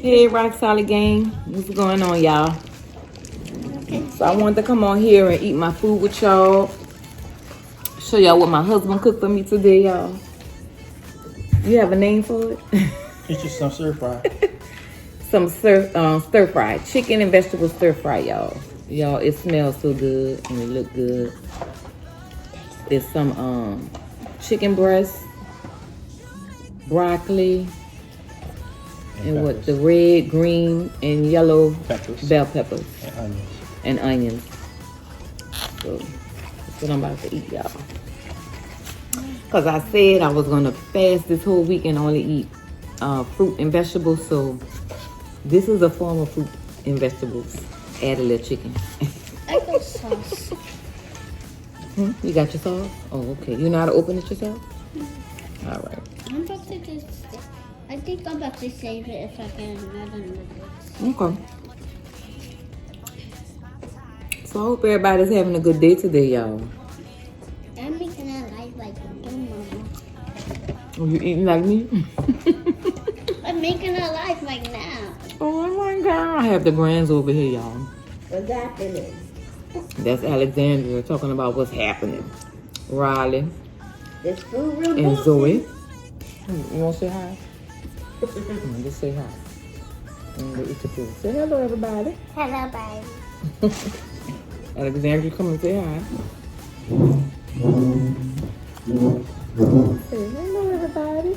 Hey, Rock Solid Gang. What's going on, y'all? So I wanted to come on here and eat my food with y'all. Show y'all what my husband cooked for me today, y'all. You have a name for it? It's just some stir fry. Some stir fry. Chicken and vegetable stir fry, y'all. Y'all, it smells so good and it look good. It's some chicken breast, broccoli, and what, the red, green, and yellow bell peppers and onions. So that's what I'm about to eat, y'all. Cause I said I was gonna fast this whole week and only eat fruit and vegetables. So this is a form of fruit and vegetables. Add a little chicken. I got sauce. You got your sauce? Oh, okay. You know how to open it yourself? All right. I'm about to just. I think I'm about to save it if I can add noodles. Okay. So I hope everybody's having a good day today, y'all. I'm making a life like you, Mama. Oh, you eating like me? I'm making a life like now. Oh my God. I have the grands over here, y'all. What's happening? That's Alexandria talking about what's happening. Riley This food real and good. Zoe. You want to say hi? Come on, just say hi. And go eat your food. Say hello, everybody. Hello, baby. Alexandria, come and say hi. Say hello, everybody.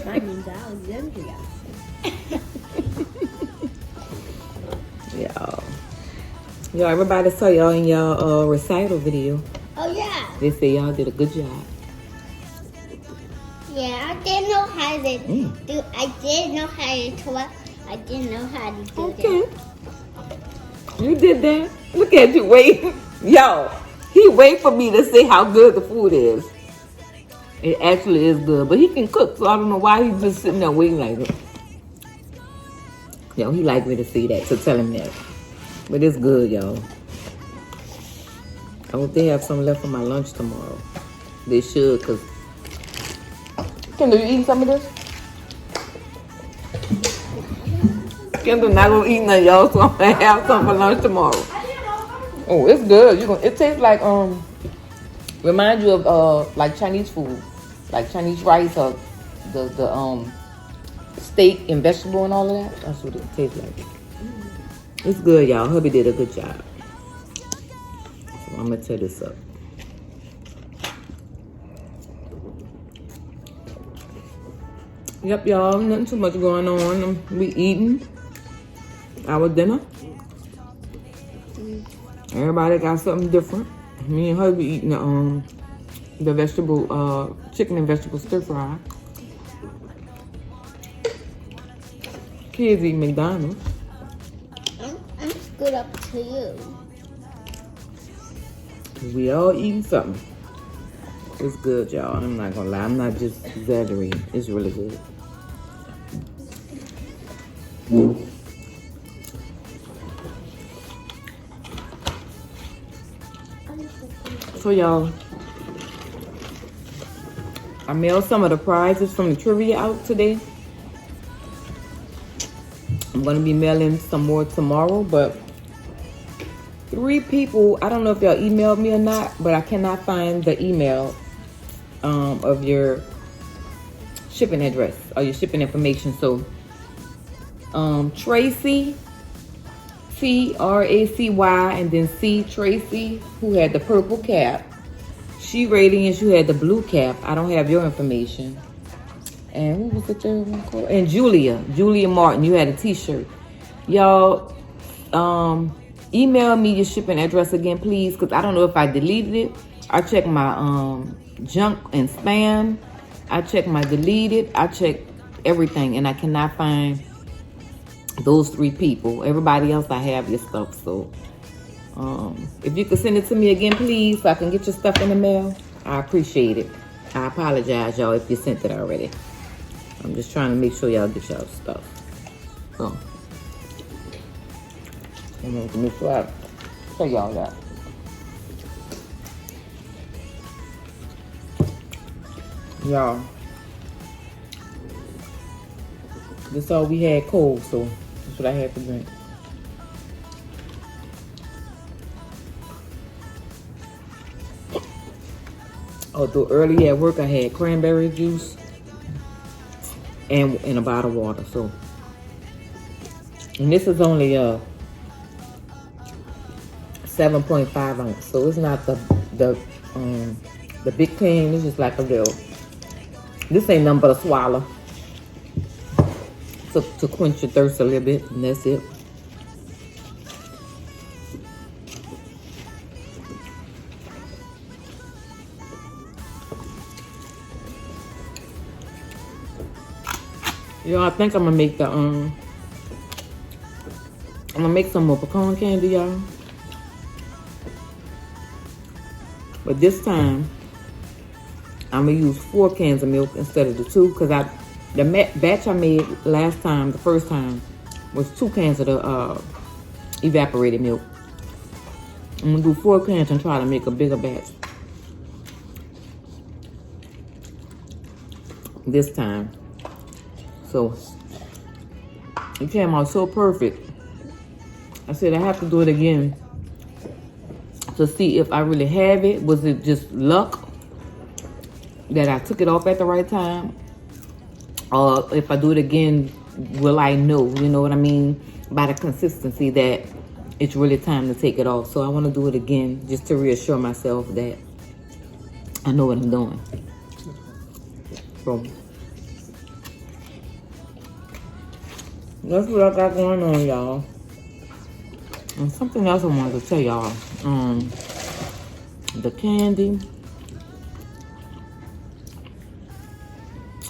My name's Alexandria. Y'all, everybody saw y'all in y'all recital video. Oh, yeah. They say y'all did a good job. Yeah, I didn't know how to do. I didn't know how to twirl. I didn't know how to do Okay. You did that. Look at you waiting. Yo, he wait for me to say how good the food is. It actually is good, but he can cook, so I don't know why he's just sitting there waiting like that. Yo, he like me to say that, so tell him that. But it's good, y'all. I hope they have some left for my lunch tomorrow. They should, because... Kendall, you eating some of this? Kendall not going to eat none, y'all, so I'm going to have some for lunch tomorrow. Oh, it's good. It tastes like, remind you of, like Chinese food. Like Chinese rice or the steak and vegetable and all of that. That's what it tastes like. It's good, y'all. Hubby did a good job. So I'm gonna tear this up. Yep, y'all. Nothing too much going on. We eating our dinner. Everybody got something different. Me and hubby eating the vegetable, chicken and vegetable stir fry. Kids eat McDonald's. I'm screwed up to you. We all eating something. It's good, y'all. I'm not gonna lie. I'm not just exaggerating. It's really good. So, y'all, I mailed some of the prizes from the trivia out today. I'm gonna be mailing some more tomorrow, but 3 people, I don't know if y'all emailed me or not, but I cannot find the email of your shipping address or your shipping information. So Tracy, Tracy, and then C, Tracy, who had the purple cap. She Radiance, you had the blue cap. I don't have your information. And who was the third one called? And Julia Martin, you had a t-shirt. Y'all, email me your shipping address again, please, because I don't know if I deleted it. I checked my junk and spam. I checked my deleted. I checked everything, and I cannot find those 3 people. Everybody else, I have your stuff. So if you could send it to me again, please, so I can get your stuff in the mail, I appreciate it. I apologize, y'all, if you sent it already. I'm just trying to make sure y'all get y'all stuff. Oh. I'm going to make sure I show y'all that. Y'all, This all we had cold, so that's what I had to drink. Although early at work I had cranberry juice and a bottle of water. So, and this is only 7.5 ounce, so it's not the big can. It's just like a little. This ain't nothing but a swallow to quench your thirst a little bit, and that's it. Y'all, I think I'm gonna make the I'm gonna make some more pecan candy, y'all. But this time I'm gonna use 4 cans of milk instead of the 2, because the batch I made last time, the first time, was 2 cans of the evaporated milk. I'm gonna do 4 cans and try to make a bigger batch this time. So it came out so perfect. I said I have to do it again to see if I really have it. Was it just luck that I took it off at the right time? Or if I do it again, will I know, you know what I mean, by the consistency that it's really time to take it off. So I want to do it again just to reassure myself that I know what I'm doing. So that's what I got going on, y'all. And something else I wanted to tell y'all. The candy.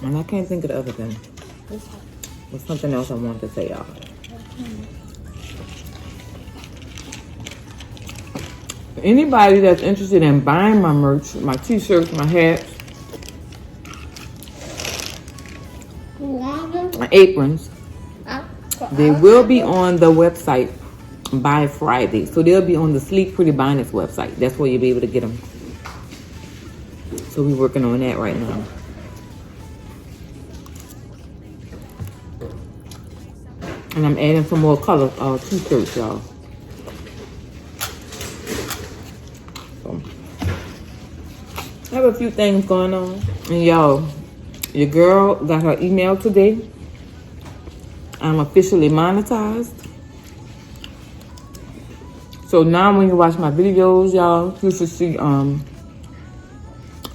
And I can't think of the other thing. There's something else I wanted to tell y'all. Anybody that's interested in buying my merch, my t-shirts, my hats, my aprons, they will be on the website by Friday. So they'll be on the Sleepprettybonnets website. That's where you'll be able to get them. So we're working on that right now. And I'm adding some more color t-shirts, y'all. So I have a few things going on. And y'all, your girl got her email today. I'm officially monetized. So now when you watch my videos, y'all, you should see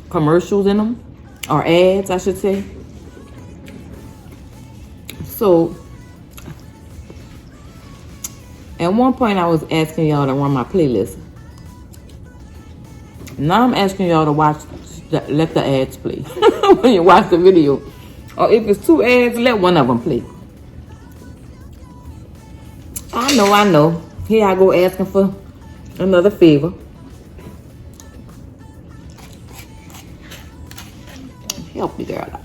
commercials in them, or ads, I should say. So at one point I was asking y'all to run my playlist. Now I'm asking y'all to watch, let the ads play when you watch the video. Or if it's 2 ads, let one of them play. I know. Here I go asking for another favor. Help me, girl, out.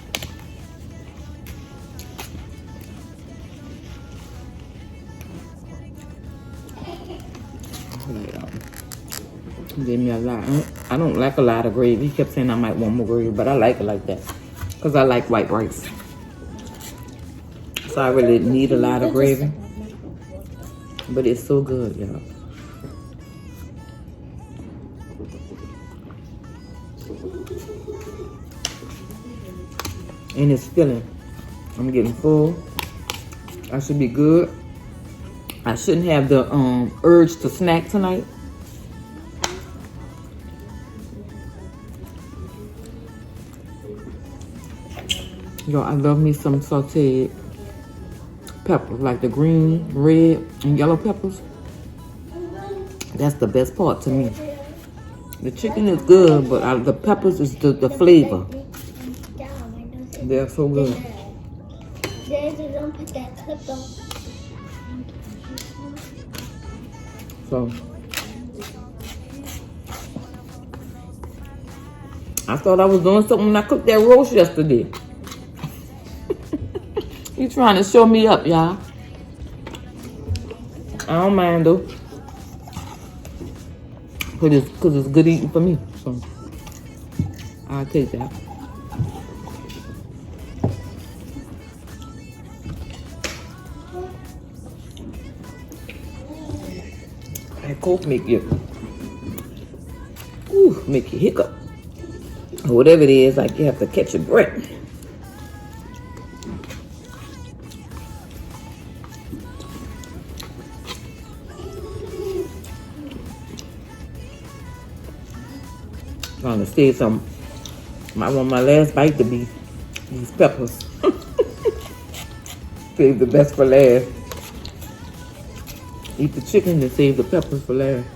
Gave me a lot. I don't like a lot of gravy. He kept saying I might want more gravy, but I like it like that because I like white rice. So I really need a lot of gravy, but it's so good, y'all. And it's filling. I'm getting full. I should be good. I shouldn't have the urge to snack tonight. Yo, I love me some sauteed peppers, like the green, red, and yellow peppers. That's the best part to me. The chicken is good, but the peppers is the flavor. They're so good. So I thought I was doing something when I cooked that roast yesterday. You trying to show me up, y'all. I don't mind though. Cause it's good eating for me. So I'll take that. Coke make you, make you hiccup. Or whatever it is, like you have to catch your breath. Trying to save some. I want my last bite to be these peppers. Save the best for last. Eat the chicken and save the peppers for last.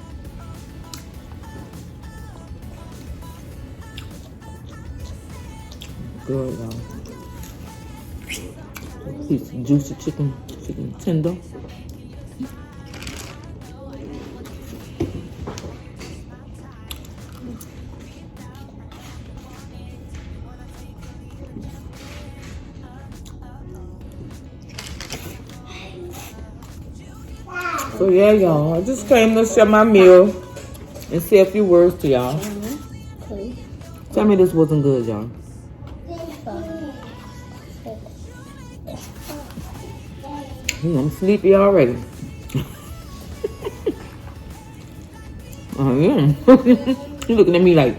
Good, y'all. Piece of juicy chicken tender. So yeah, y'all, I just came to share my meal and say a few words to y'all. Tell me this wasn't good, y'all. I'm sleepy already. Oh yeah. You looking at me like,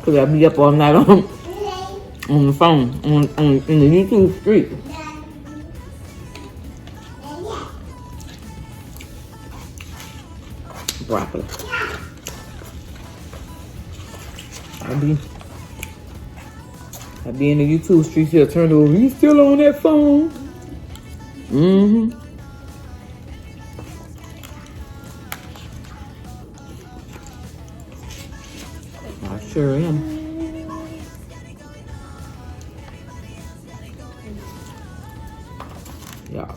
cause I be up all night on the phone in the YouTube street. Broccoli. I be in the YouTube streets here, turned over. You still on that phone? Mm-hmm. I sure am. Yeah.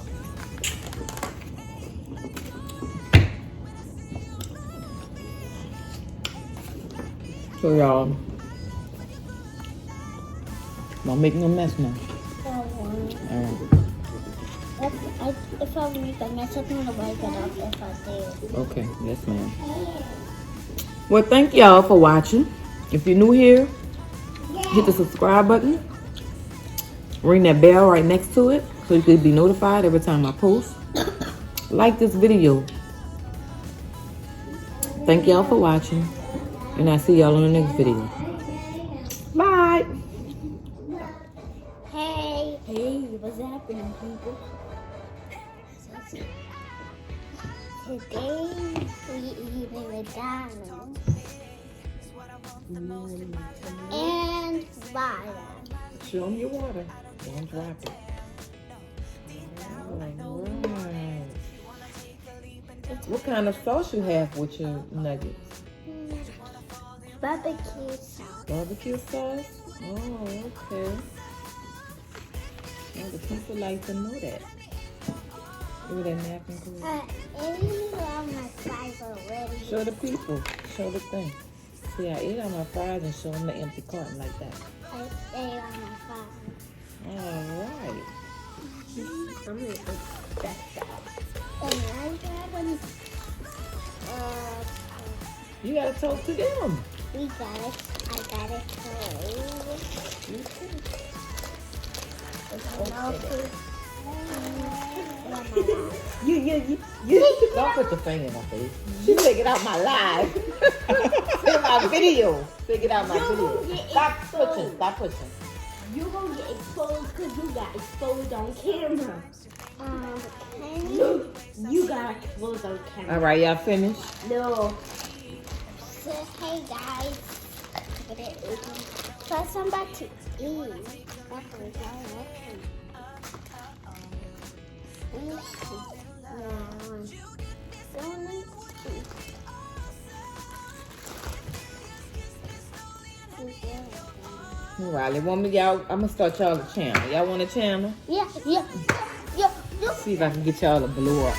So y'all, don't make no mess now. If I make a mess, I'm gonna wipe it up if I do. Okay, yes ma'am. Well, thank y'all for watching. If you're new here, hit the subscribe button. Ring that bell right next to it so you can be notified every time I post. Like this video. Thank y'all for watching. And I'll see y'all in the next video. Bye. Hey, what's happening, people? Today we eat McDonald's and water. Show them your water. Don't drop it. Alright. What kind of sauce you have with your nuggets? Barbecue sauce. Barbecue sauce? Oh, okay. Well, the people like to know that. Look at that napkin. I ate all my fries already. Show the people. Show the thing. See, I ate all my fries and show them the empty carton like that. I ate all my fries. Alright. I'm going to eat that stuff. And I got You gotta talk to them. we got it. I got it. You don't put your finger in my face. She take it out my live. Take my video. Take it out my video. Stop pushing. You gonna get exposed because you got exposed on camera. You got exposed on camera. Alright, y'all finished? No. So, hey guys. Look at it. First, I'm about to eat. Riley, want me y'all? I'm gonna start y'all a channel. Y'all want a channel? Yeah. See if I can get y'all to blow up.